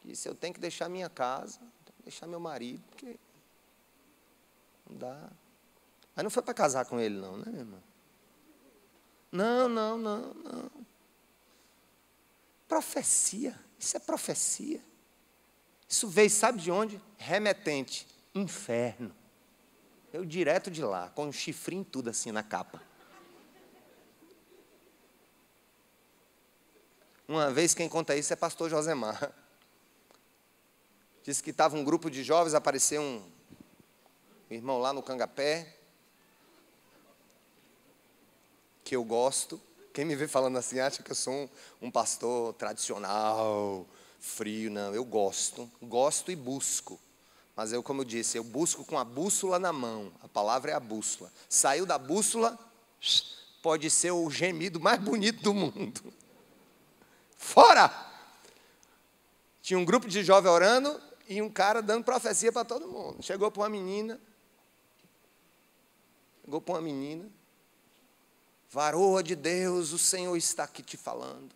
S2: Disse, eu tenho que deixar minha casa, tenho que deixar meu marido, porque não dá. Mas não foi para casar com ele não, né, irmão? Não. Profecia, isso é profecia. Isso veio, sabe de onde? Remetente, inferno. Eu direto de lá, com um chifrinho tudo assim na capa. Uma vez quem conta isso é pastor Josemar. Disse que estava um grupo de jovens, apareceu um irmão lá no Cangapé, que eu gosto. Quem me vê falando assim acha que eu sou um pastor tradicional, frio. Não, eu gosto e busco. Mas eu, como eu disse, eu busco com a bússola na mão. A palavra é a bússola. Saiu da bússola, pode ser o gemido mais bonito do mundo. Fora! Tinha um grupo de jovens orando e um cara dando profecia para todo mundo. Chegou para uma menina. Varoa de Deus, o Senhor está aqui te falando.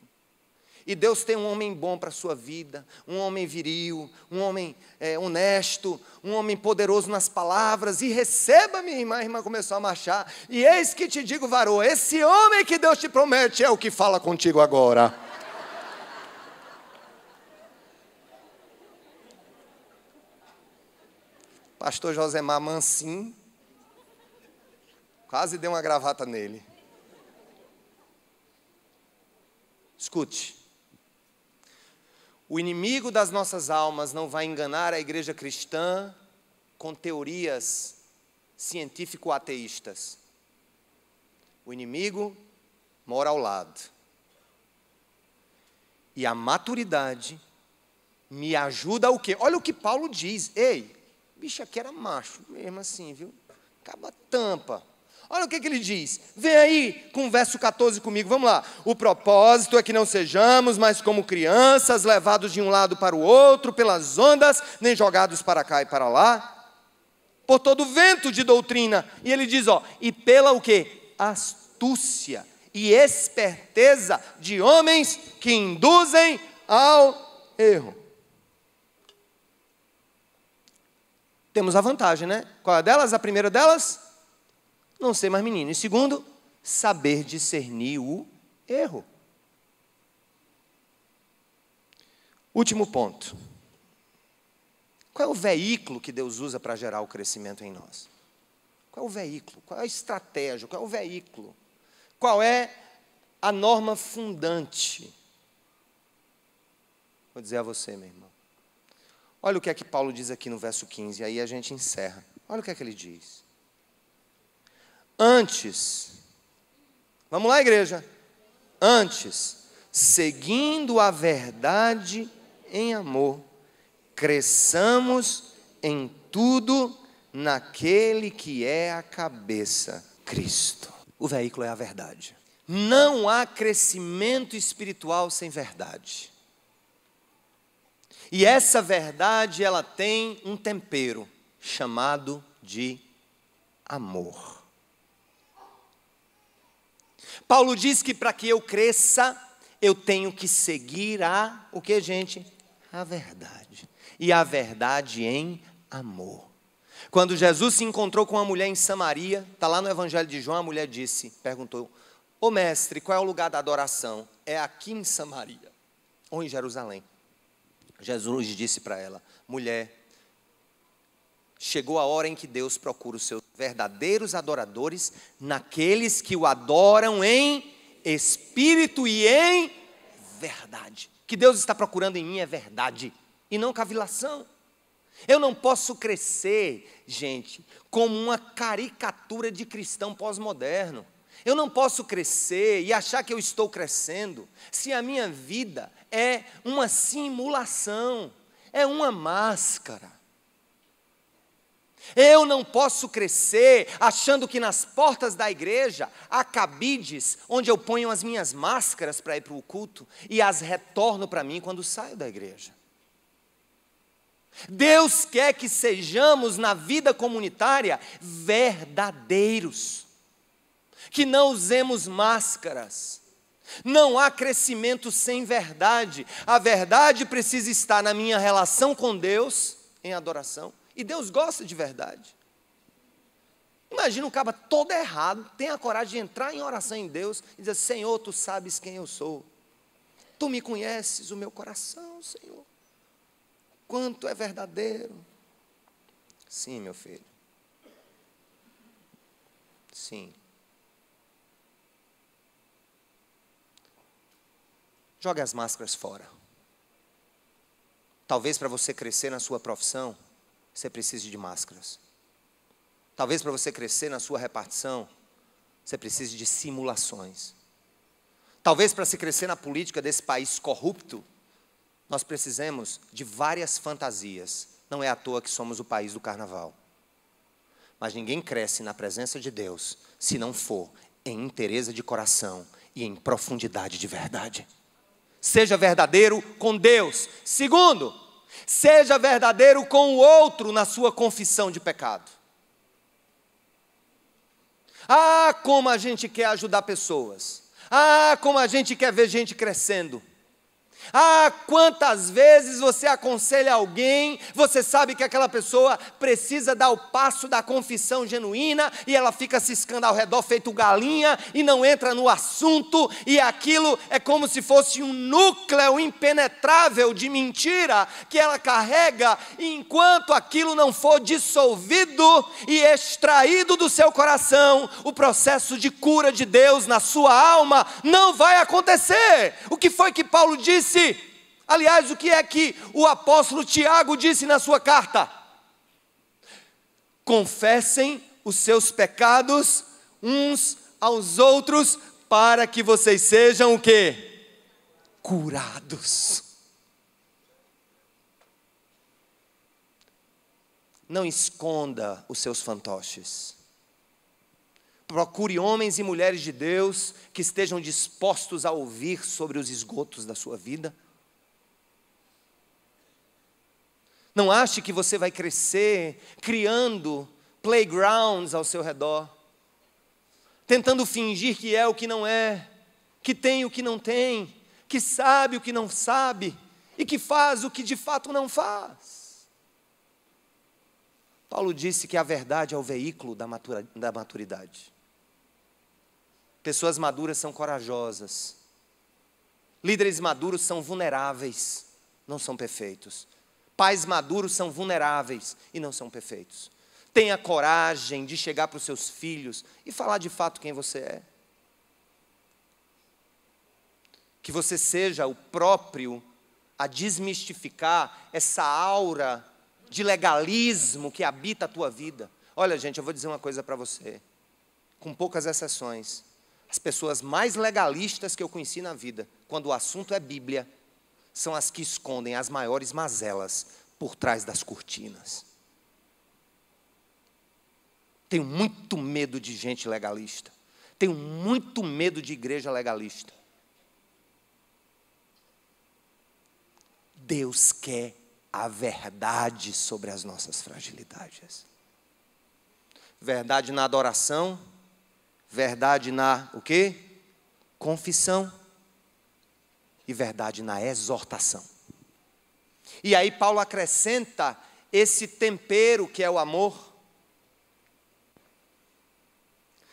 S2: E Deus tem um homem bom para a sua vida, um homem viril, um homem honesto, um homem poderoso nas palavras. E receba, minha irmã. A irmã começou a marchar. E eis que te digo, varoa, esse homem que Deus te promete é o que fala contigo agora. Pastor Josemar mansinho, quase deu uma gravata nele. Escute, o inimigo das nossas almas não vai enganar a igreja cristã com teorias científico-ateístas. O inimigo mora ao lado. E a maturidade me ajuda a o quê? Olha o que Paulo diz. Ei, bicho, aqui era macho mesmo assim, viu? Acaba tampa. Olha o que ele diz. Vem aí com o verso 14 comigo, vamos lá. O propósito é que não sejamos mais como crianças, levados de um lado para o outro, pelas ondas, nem jogados para cá e para lá, por todo vento de doutrina. E ele diz, e pela o quê? Astúcia e esperteza de homens que induzem ao erro. Temos a vantagem, né? Qual é delas? A primeira delas? Não ser mais menino. E segundo, saber discernir o erro. Último ponto. Qual é o veículo que Deus usa para gerar o crescimento em nós? Qual é o veículo? Qual é a estratégia? Qual é o veículo? Qual é a norma fundante? Vou dizer a você, meu irmão. Olha o que é que Paulo diz aqui no verso 15, aí a gente encerra. Olha o que é que ele diz. Antes, vamos lá, igreja. Antes, seguindo a verdade em amor, cresçamos em tudo naquele que é a cabeça, Cristo. O veículo é a verdade. Não há crescimento espiritual sem verdade. E essa verdade, ela tem um tempero chamado de amor. Paulo diz que para que eu cresça, eu tenho que seguir o que, gente? A verdade. E a verdade em amor. Quando Jesus se encontrou com uma mulher em Samaria, está lá no Evangelho de João, a mulher perguntou, ô mestre, qual é o lugar da adoração? É aqui em Samaria ou em Jerusalém? Jesus disse para ela, mulher, chegou a hora em que Deus procura os seus verdadeiros adoradores naqueles que o adoram em espírito e em verdade. O que Deus está procurando em mim é verdade e não cavilação. Eu não posso crescer, gente, como uma caricatura de cristão pós-moderno. Eu não posso crescer e achar que eu estou crescendo se a minha vida é uma simulação, é uma máscara. Eu não posso crescer achando que nas portas da igreja há cabides onde eu ponho as minhas máscaras para ir para o culto e as retorno para mim quando saio da igreja. Deus quer que sejamos na vida comunitária verdadeiros, que não usemos máscaras. Não há crescimento sem verdade. A verdade precisa estar na minha relação com Deus, em adoração, e Deus gosta de verdade. Imagina um cara todo errado, tem a coragem de entrar em oração em Deus e dizer: Senhor, Tu sabes quem eu sou, Tu me conheces o meu coração, Senhor, quanto é verdadeiro. Sim, meu filho, sim. Jogue as máscaras fora. Talvez para você crescer na sua profissão, você precise de máscaras. Talvez para você crescer na sua repartição, você precise de simulações. Talvez para se crescer na política desse país corrupto, nós precisemos de várias fantasias. Não é à toa que somos o país do carnaval. Mas ninguém cresce na presença de Deus se não for em inteireza de coração e em profundidade de verdade. Seja verdadeiro com Deus. Segundo, seja verdadeiro com o outro na sua confissão de pecado. Ah, como a gente quer ajudar pessoas. Ah, como a gente quer ver gente crescendo. Ah, quantas vezes você aconselha alguém, você sabe que aquela pessoa precisa dar o passo da confissão genuína e ela fica ciscando ao redor feito galinha e não entra no assunto, e aquilo é como se fosse um núcleo impenetrável de mentira que ela carrega, e enquanto aquilo não for dissolvido e extraído do seu coração, o processo de cura de Deus na sua alma não vai acontecer. O que foi que Paulo disse? Aliás, o que é que o apóstolo Tiago disse na sua carta? Confessem os seus pecados uns aos outros, para que vocês sejam o quê? Curados. Não esconda os seus fantoches. Procure homens e mulheres de Deus que estejam dispostos a ouvir sobre os esgotos da sua vida. Não ache que você vai crescer criando playgrounds ao seu redor, tentando fingir que é o que não é, que tem o que não tem, que sabe o que não sabe e que faz o que de fato não faz. Paulo disse que a verdade é o veículo da maturidade. Pessoas maduras são corajosas. Líderes maduros são vulneráveis, não são perfeitos. Pais maduros são vulneráveis e não são perfeitos. Tenha coragem de chegar para os seus filhos e falar de fato quem você é. Que você seja o próprio a desmistificar essa aura de legalismo que habita a tua vida. Olha, gente, eu vou dizer uma coisa para você, com poucas exceções. As pessoas mais legalistas que eu conheci na vida, quando o assunto é Bíblia, são as que escondem as maiores mazelas por trás das cortinas. Tenho muito medo de gente legalista. Tenho muito medo de igreja legalista. Deus quer a verdade sobre as nossas fragilidades. Verdade na adoração, verdade na o quê? Confissão. E verdade na exortação. E aí Paulo acrescenta esse tempero que é o amor.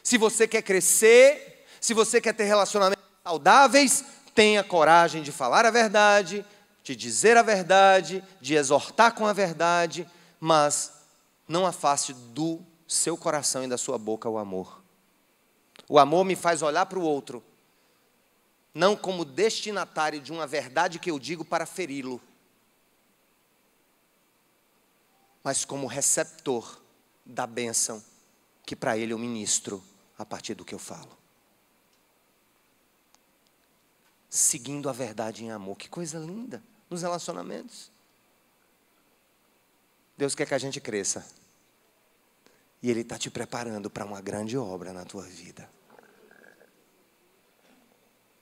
S2: Se você quer crescer, se você quer ter relacionamentos saudáveis, tenha coragem de falar a verdade, de dizer a verdade, de exortar com a verdade, mas não afaste do seu coração e da sua boca o amor. O amor me faz olhar para o outro não como destinatário de uma verdade que eu digo para feri-lo, mas como receptor da bênção que para ele eu ministro a partir do que eu falo. Seguindo a verdade em amor. Que coisa linda nos relacionamentos. Deus quer que a gente cresça. E Ele está te preparando para uma grande obra na tua vida.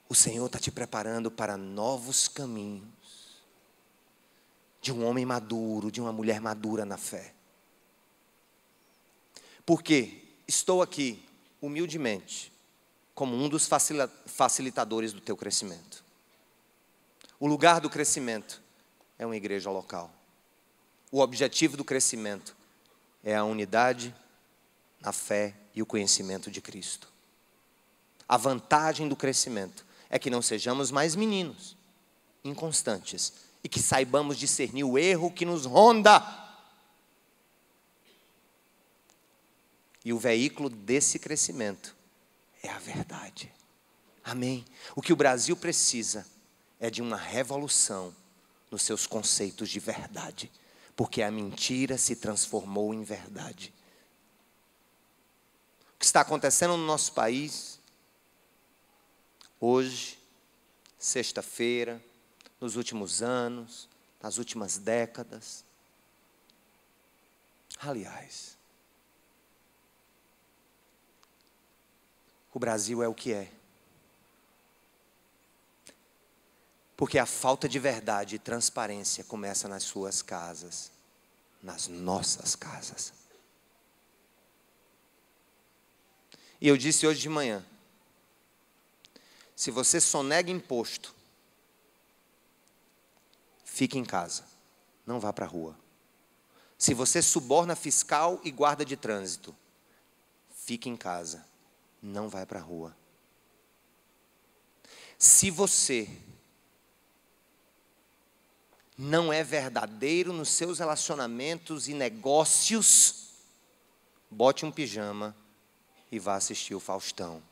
S2: O Senhor está te preparando para novos caminhos. De um homem maduro, de uma mulher madura na fé. Porque estou aqui, humildemente, como um dos facilitadores do teu crescimento. O lugar do crescimento é uma igreja local. O objetivo do crescimento é a unidade, a fé e o conhecimento de Cristo. A vantagem do crescimento é que não sejamos mais meninos, inconstantes, e que saibamos discernir o erro que nos ronda. E o veículo desse crescimento é a verdade. Amém? O que o Brasil precisa é de uma revolução nos seus conceitos de verdade, porque a mentira se transformou em verdade. O que está acontecendo no nosso país, hoje, sexta-feira, nos últimos anos, nas últimas décadas. Aliás, o Brasil é o que é. Porque a falta de verdade e transparência começa nas suas casas, nas nossas casas. E eu disse hoje de manhã, se você sonega imposto, fique em casa, não vá para a rua. Se você suborna fiscal e guarda de trânsito, fique em casa, não vai para a rua. Se você não é verdadeiro nos seus relacionamentos e negócios, bote um pijama e vá assistir o Faustão.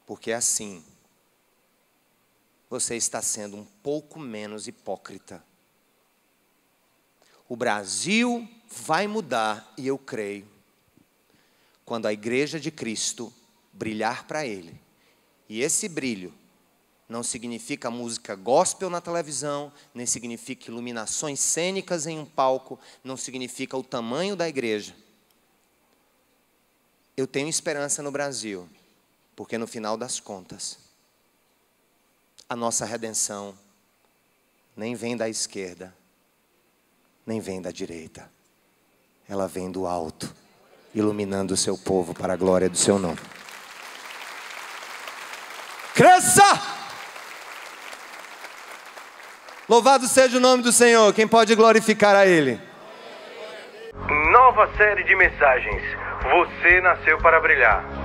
S2: Porque assim, você está sendo um pouco menos hipócrita. O Brasil vai mudar, e eu creio, quando a igreja de Cristo brilhar para Ele. E esse brilho não significa música gospel na televisão, nem significa iluminações cênicas em um palco, não significa o tamanho da igreja. Eu tenho esperança no Brasil, porque no final das contas, a nossa redenção nem vem da esquerda, nem vem da direita. Ela vem do alto, iluminando o seu povo para a glória do seu nome. Cresça! Louvado seja o nome do Senhor. Quem pode glorificar a Ele?
S1: Nova série de mensagens. Você nasceu para brilhar.